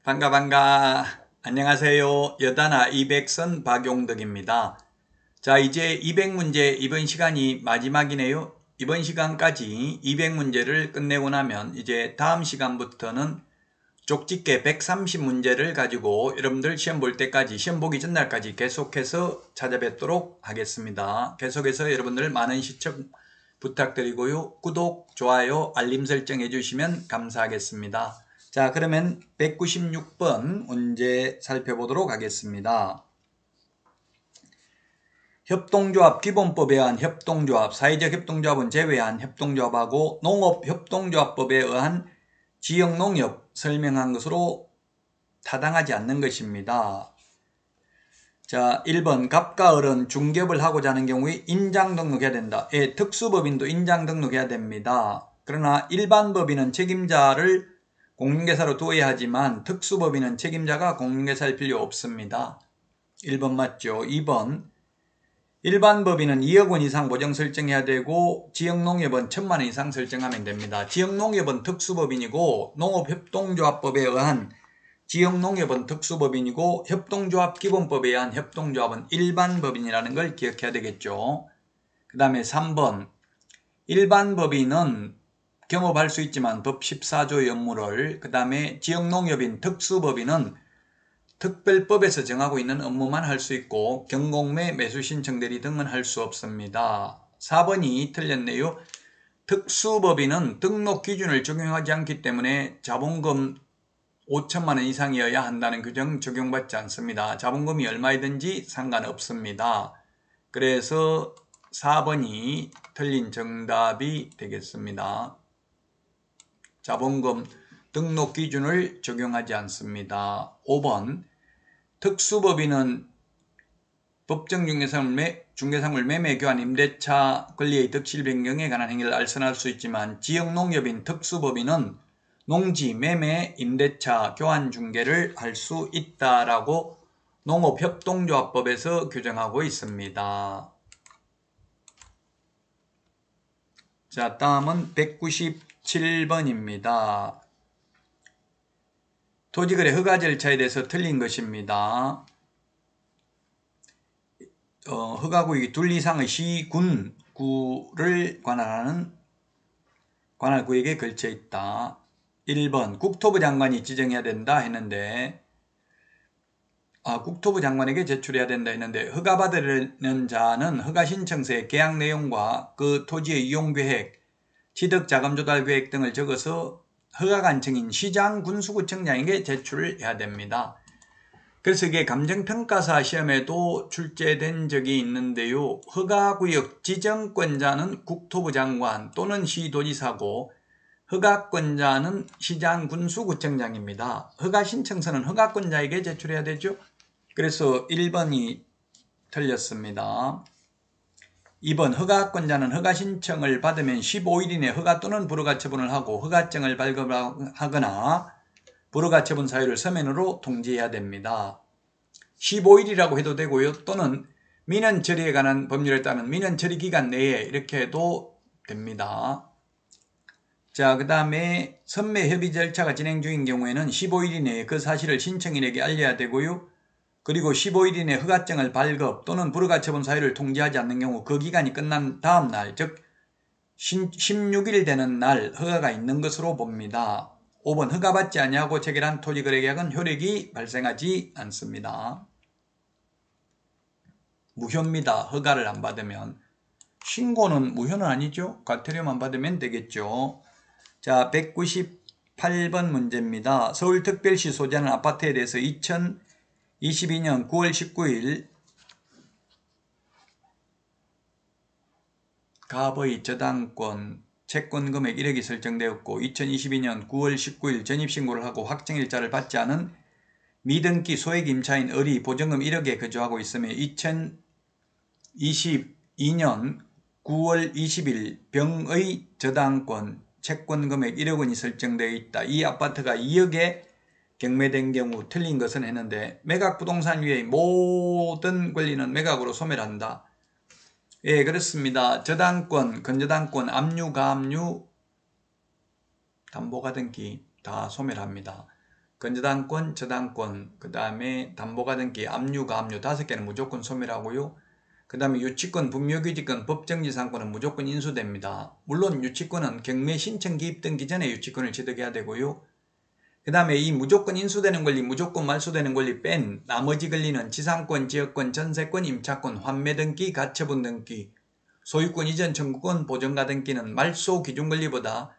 반가. 안녕하세요. 여다나 200선 박용덕입니다. 자, 이제 200문제 이번 시간이 마지막이네요. 이번 시간까지 200문제를 끝내고 나면 이제 다음 시간부터는 쪽집게 130문제를 가지고 여러분들 시험 볼 때까지, 시험 보기 전날까지 계속해서 찾아뵙도록 하겠습니다. 계속해서 여러분들 많은 시청 부탁드리고요. 구독, 좋아요, 알림 설정 해주시면 감사하겠습니다. 자, 그러면 196번 문제 살펴보도록 하겠습니다. 협동조합 기본법에 의한 협동조합, 사회적 협동조합은 제외한 협동조합하고 농업협동조합법에 의한 지역농협 설명한 것으로 타당하지 않는 것입니다. 자, 1번 갑과 을은 중개업을 하고자 하는 경우에 인장 등록해야 된다. 예, 특수법인도 인장 등록해야 됩니다. 그러나 일반 법인은 책임자를 공인중개사로 두어야 하지만 특수법인은 책임자가 공인중개사일 필요 없습니다. 1번 맞죠? 2번 일반 법인은 2억 원 이상 보정 설정해야 되고 지역농협은 1,000만 원 이상 설정하면 됩니다. 지역농협은 특수법인이고 농업협동조합법에 의한 지역농협은 특수법인이고 협동조합 기본법에 의한 협동조합은 일반 법인이라는 걸 기억해야 되겠죠. 그 다음에 3번 일반 법인은 경업할 수 있지만 법 14조의 업무를, 그 다음에 지역농협인 특수법인은 특별법에서 정하고 있는 업무만 할 수 있고 경공매 매수신청 대리 등은 할 수 없습니다. 4번이 틀렸네요. 특수법인은 등록 기준을 적용하지 않기 때문에 자본금 5천만 원 이상이어야 한다는 규정 적용받지 않습니다. 자본금이 얼마이든지 상관없습니다. 그래서 4번이 틀린 정답이 되겠습니다. 자본금 등록 기준을 적용하지 않습니다. 5번 특수법인은 법정 중개사물 매매 교환 임대차 권리의 득실 변경에 관한 행위를 알선할 수 있지만 지역농협인 특수법인은 농지 매매 임대차 교환 중개를 할 수 있다라고 농업협동조합법에서 규정하고 있습니다. 자, 다음은 197번입니다. 토지거래 허가 절차에 대해서 틀린 것입니다. 허가구역이 둘 이상의 시, 군, 구를 관할 구역에 걸쳐 있다. 1번 국토부 장관이 지정해야 된다 했는데 국토부 장관에게 제출해야 된다 했는데 허가받으려는 자는 허가신청서에 계약 내용과 그 토지의 이용계획, 취득자금조달계획 등을 적어서 허가관청인 시장, 군수구청장에게 제출을 해야 됩니다. 그래서 이게 감정평가사 시험에도 출제된 적이 있는데요. 허가구역 지정권자는 국토부 장관 또는 시도지사고 허가권자는 시장, 군수구청장입니다. 허가신청서는 허가권자에게 제출해야 되죠. 그래서 1번이 틀렸습니다. 2번 허가권자는 허가신청을 받으면 15일 이내 허가 또는 불허가 처분을 하고 허가증을 발급하거나 불허가 처분 사유를 서면으로 통지해야 됩니다. 15일이라고 해도 되고요. 또는 민원 처리에 관한 법률에 따르면 민원 처리 기간 내에 이렇게 해도 됩니다. 자, 그 다음에 선매 협의 절차가 진행 중인 경우에는 15일 이내에 그 사실을 신청인에게 알려야 되고요. 그리고 15일 이내 허가증을 발급 또는 불허가 처분 사유를 통지하지 않는 경우 그 기간이 끝난 다음 날, 즉 16일 되는 날 허가가 있는 것으로 봅니다. 5번 허가받지 아니하고 체결한 토지거래계약은 효력이 발생하지 않습니다. 무효입니다. 허가를 안 받으면. 신고는 무효는 아니죠. 과태료만 받으면 되겠죠. 자, 198번 문제입니다. 서울특별시 소재하는 아파트에 대해서 2022년 9월 19일 갑의 저당권 채권 금액 1억이 설정되었고 2022년 9월 19일 전입신고를 하고 확정일자를 받지 않은 미등기 소액 임차인 을이 보증금 1억에 거주하고 있으며 2022년 9월 20일 병의 저당권 채권 금액 1억 원이 설정되어 있다. 이 아파트가 2억에 경매된 경우 틀린 것은 했는데 매각부동산 위의 모든 권리는 매각으로 소멸한다. 예, 그렇습니다. 저당권, 건저당권, 압류, 가압류, 담보가등기 다 소멸합니다. 건저당권, 저당권, 그 다음에 담보가등기, 압류, 가압류 5개는 무조건 소멸하고요. 그 다음에 유치권, 분묘규직권, 법정지상권은 무조건 인수됩니다. 물론 유치권은 경매 신청 기입 등기 전에 유치권을 취득해야 되고요. 그 다음에 이 무조건 인수되는 권리, 무조건 말소되는 권리 뺀 나머지 권리는 지상권, 지역권, 전세권, 임차권, 환매등기, 가처분 등기, 소유권 이전 청구권, 보전가 등기는 말소 기준 권리보다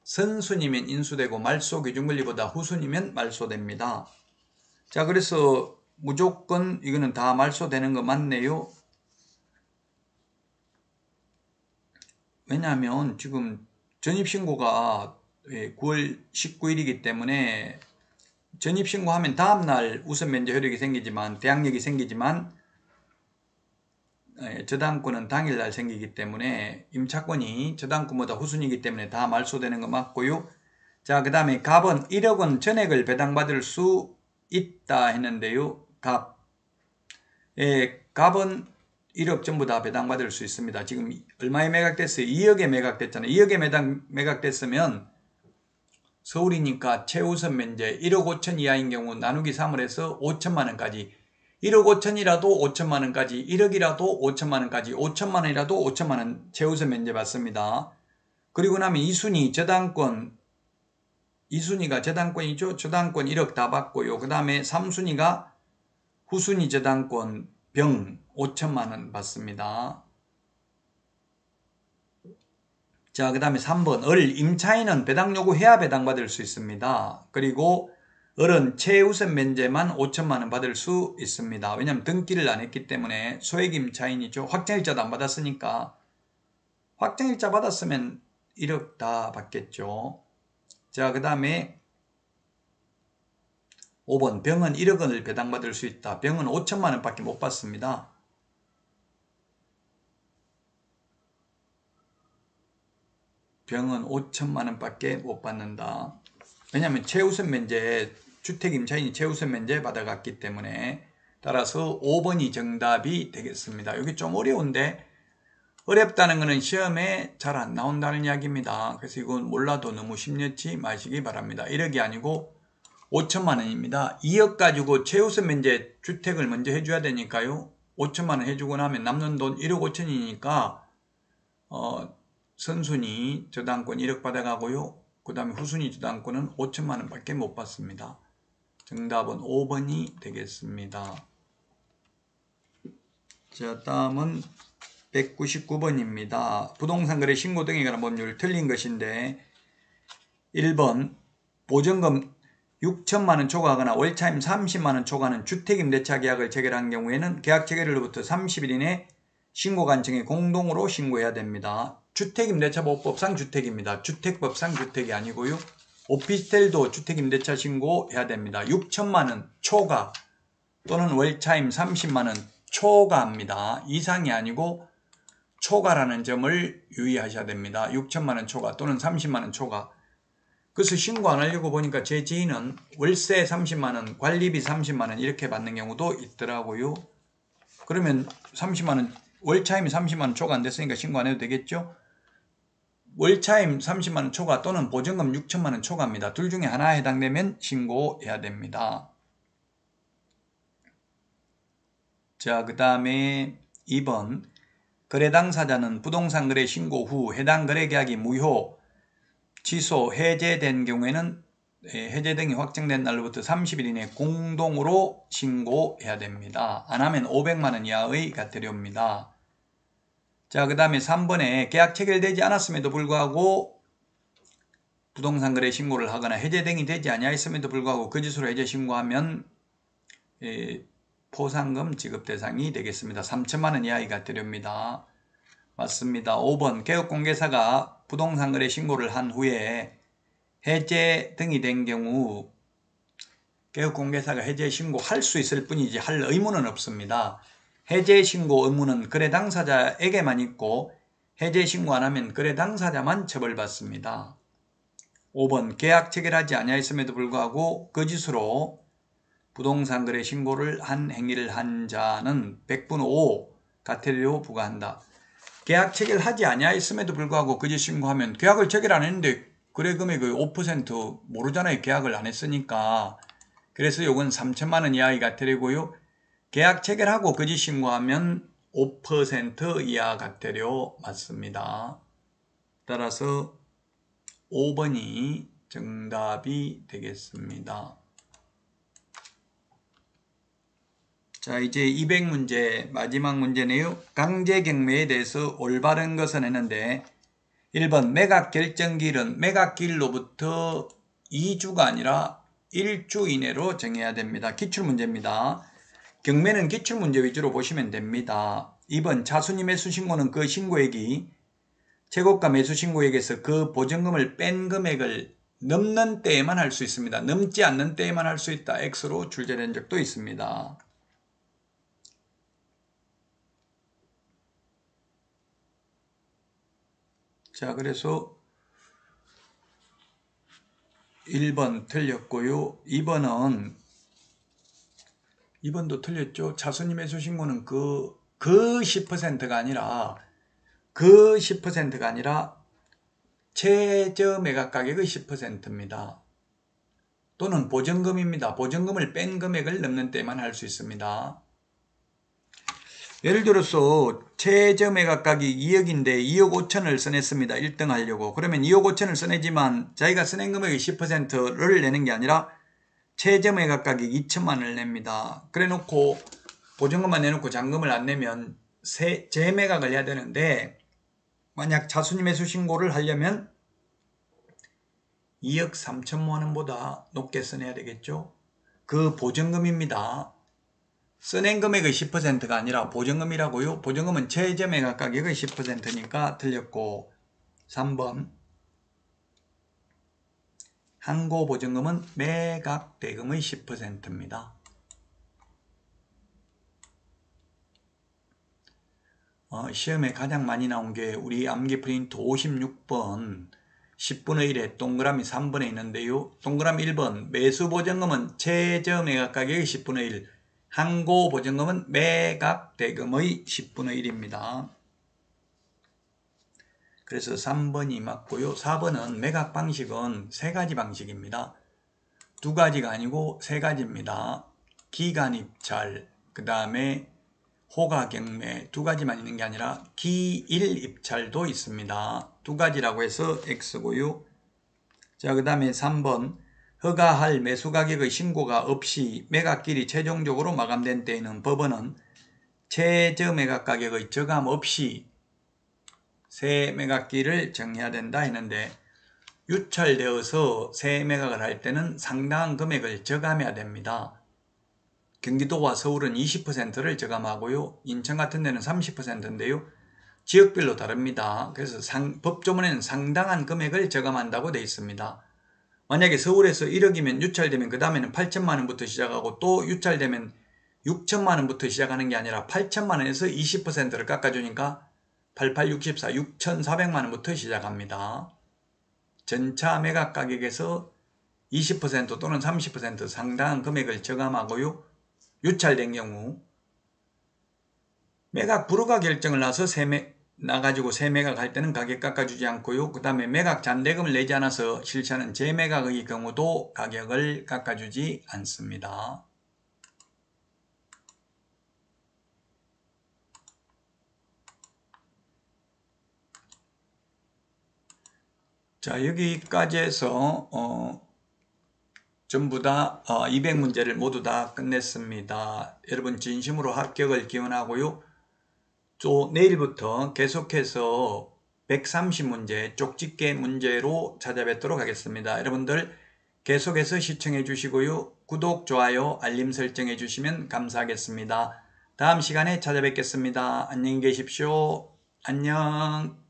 선순이면 인수되고 말소 기준 권리보다 후순이면 말소됩니다. 자, 그래서 무조건 이거는 다 말소되는 거 맞네요. 왜냐하면 지금 전입신고가 9월 19일이기 때문에 전입신고하면 다음날 우선면제 효력이 생기지만 대항력이 생기지만 저당권은 당일날 생기기 때문에 임차권이 저당권보다 후순이기 때문에 다 말소되는 거 맞고요. 자, 그 다음에 갑은 1억 원 전액을 배당받을 수 있다 했는데요. 갑은 1억 전부 다 배당받을 수 있습니다. 지금 얼마에 매각됐어요? 2억에 매각됐잖아요. 2억에 매각됐으면 서울이니까 최우선 면제 1억 5천 이하인 경우 나누기 3을 해서 5천만 원까지 1억 5천이라도 5천만 원까지 1억이라도 5천만 원까지 5천만 원이라도 5천만 원 최우선 면제 받습니다. 그리고 나면 2순위 저당권 2순위가 저당권이죠. 저당권 1억 다 받고요. 그 다음에 3순위가 후순위 저당권 병 5천만 원 받습니다. 자, 그 다음에 3번 임차인은 배당 요구해야 배당받을 수 있습니다. 그리고 을은 최우선 면제만 5천만 원 받을 수 있습니다. 왜냐하면 등기를 안 했기 때문에 소액 임차인이죠. 확정일자도 안 받았으니까 확정일자 받았으면 1억 다 받겠죠. 자, 그 다음에 5번 병은 1억 원을 배당받을 수 있다. 병은 5천만 원밖에 못 받습니다. 병은 5천만 원밖에 못 받는다. 왜냐하면 최우선 면제 주택 임차인이 최우선 면제 받아갔기 때문에 따라서 5번이 정답이 되겠습니다. 여기 좀 어려운데 어렵다는 것은 시험에 잘 안 나온다는 이야기입니다. 그래서 이건 몰라도 너무 심려치 마시기 바랍니다. 1억이 아니고 5천만 원입니다. 2억 가지고 최우선 면제 주택을 먼저 해줘야 되니까요. 5천만 원 해주고 나면 남는 돈 1억 5천이니까 선순위 저당권 1억 받아가고요. 그 다음에 후순위 저당권은 5천만 원밖에 못 받습니다. 정답은 5번이 되겠습니다. 자, 다음은 199번입니다. 부동산 거래 신고 등에 관한 법률 틀린 것인데 1번 보증금 6천만 원 초과하거나 월차임 30만 원 초과하는 주택임대차 계약을 체결한 경우에는 계약 체결일로부터 30일 이내 신고관청에 공동으로 신고해야 됩니다. 주택임대차보호법상 주택입니다. 주택법상 주택이 아니고요. 오피스텔도 주택임대차 신고해야 됩니다. 6천만 원 초과 또는 월차임 30만 원 초과입니다. 이상이 아니고 초과라는 점을 유의하셔야 됩니다. 6천만 원 초과 또는 30만 원 초과. 그래서 신고 안 하려고 보니까 제 지인은 월세 30만 원, 관리비 30만 원 이렇게 받는 경우도 있더라고요. 그러면 30만 원, 월차임이 30만 원 초과 안 됐으니까 신고 안 해도 되겠죠? 월차임 30만 원 초과 또는 보증금 6천만 원 초과입니다. 둘 중에 하나에 해당되면 신고해야 됩니다. 자, 그 다음에 2번 거래 당사자는 부동산 거래 신고 후 해당 거래 계약이 무효, 취소, 해제된 경우에는 해제 등이 확정된 날로부터 30일 이내 공동으로 신고해야 됩니다. 안 하면 500만 원 이하의 과태료입니다. 자, 그 다음에 3번에 계약 체결되지 않았음에도 불구하고 부동산 거래 신고를 하거나 해제 등이 되지 아니하였음에도 불구하고 거짓으로 해제 신고하면 포상금 지급 대상이 되겠습니다. 3천만 원 이하의 과태료입니다. 맞습니다. 5번 개업공개사가 부동산 거래 신고를 한 후에 해제 등이 된 경우 개업공개사가 해제 신고할 수 있을 뿐이지 할 의무는 없습니다. 해제 신고 의무는 거래 당사자에게만 있고 해제 신고 안 하면 거래 당사자만 처벌받습니다. 5번 계약 체결하지 아니하였음에도 불구하고 거짓으로 부동산 거래 신고를 한 행위를 한 자는 100분 5 과태료 부과한다. 계약 체결하지 아니하였음에도 불구하고 거짓 신고하면 계약을 체결 안 했는데 거래 금액의 5% 모르잖아요. 계약을 안 했으니까 그래서 요건 3천만 원 이하가 되고요. 계약 체결하고 거짓 신고하면 5% 이하 과태료 맞습니다. 따라서 5번이 정답이 되겠습니다. 자, 이제 200문제 마지막 문제네요. 강제 경매에 대해서 올바른 것은 했는데 1번 매각 결정기일은 매각기일로부터 2주가 아니라 1주 이내로 정해야 됩니다. 기출문제입니다. 경매는 기출문제 위주로 보시면 됩니다. 2번 차순위 매수신고는 그 신고액이 최고가 매수신고액에서 그 보증금을 뺀 금액을 넘는 때에만 할 수 있습니다. 넘지 않는 때에만 할 수 있다. X로 출제된 적도 있습니다. 자, 그래서 1번 틀렸고요. 2번도 틀렸죠. 차순위 매수신고는 그 10%가 아니라 최저 매각 가격의 10%입니다. 또는 보증금입니다. 보증금을 뺀 금액을 넘는 때만 할 수 있습니다. 예를 들어서 최저 매각 가격이 2억인데 2억 5천을 써냈습니다. 1등 하려고. 그러면 2억 5천을 써내지만 자기가 써낸 금액의 10%를 내는 게 아니라 최저 매각 가격 2천만 원을 냅니다. 그래 놓고 보증금만 내놓고 잔금을 안 내면 재매각을 해야 되는데 만약 차순위 매수 신고를 하려면 2억 3천만 원보다 높게 써내야 되겠죠. 그 보증금입니다. 써낸 금액의 10%가 아니라 보증금이라고요. 보증금은 최저 매각 가격의 10%니까 틀렸고 3번 항고 보증금은 매각 대금의 10%입니다. 시험에 가장 많이 나온 게 우리 암기 프린트 56번 10분의 1에 동그라미 3번에 있는데요. 동그라미 1번 매수 보증금은 최저 매각 가격의 10분의 1, 항고 보증금은 매각 대금의 10분의 1입니다. 그래서 3번이 맞고요. 4번은 매각 방식은 3가지 방식입니다. 2가지가 아니고 3가지입니다. 기간 입찰, 그 다음에 호가 경매 2가지만 있는 게 아니라 기일 입찰도 있습니다. 2가지라고 해서 X고요. 자, 그 다음에 3번 허가할 매수가격의 신고가 없이 매각기일이 최종적으로 마감된 때에는 법원은 최저 매각가격의 저감 없이 새 매각기일을 정해야 된다 했는데 유찰되어서 새 매각을 할 때는 상당한 금액을 저감해야 됩니다. 경기도와 서울은 20%를 저감하고요. 인천 같은 데는 30%인데요. 지역별로 다릅니다. 그래서 법조문에는 상당한 금액을 저감한다고 되어 있습니다. 만약에 서울에서 1억이면 유찰되면 그 다음에는 8천만 원부터 시작하고 또 유찰되면 6천만 원부터 시작하는 게 아니라 8천만 원에서 20%를 깎아주니까 8864, 6,400만 원부터 시작합니다. 전차 매각 가격에서 20% 또는 30% 상당한 금액을 저감하고요. 유찰된 경우 매각 불허가 결정을 나가지고 새 매각할 때는 가격 깎아주지 않고요. 그 다음에 매각 잔대금을 내지 않아서 실시하는 재매각의 경우도 가격을 깎아주지 않습니다. 자, 여기까지 해서 전부 다 200문제를 모두 다 끝냈습니다. 여러분 진심으로 합격을 기원하고요. 또 내일부터 계속해서 130문제 쪽집게 문제로 찾아뵙도록 하겠습니다. 여러분들 계속해서 시청해 주시고요. 구독, 좋아요, 알림 설정해 주시면 감사하겠습니다. 다음 시간에 찾아뵙겠습니다. 안녕히 계십시오. 안녕.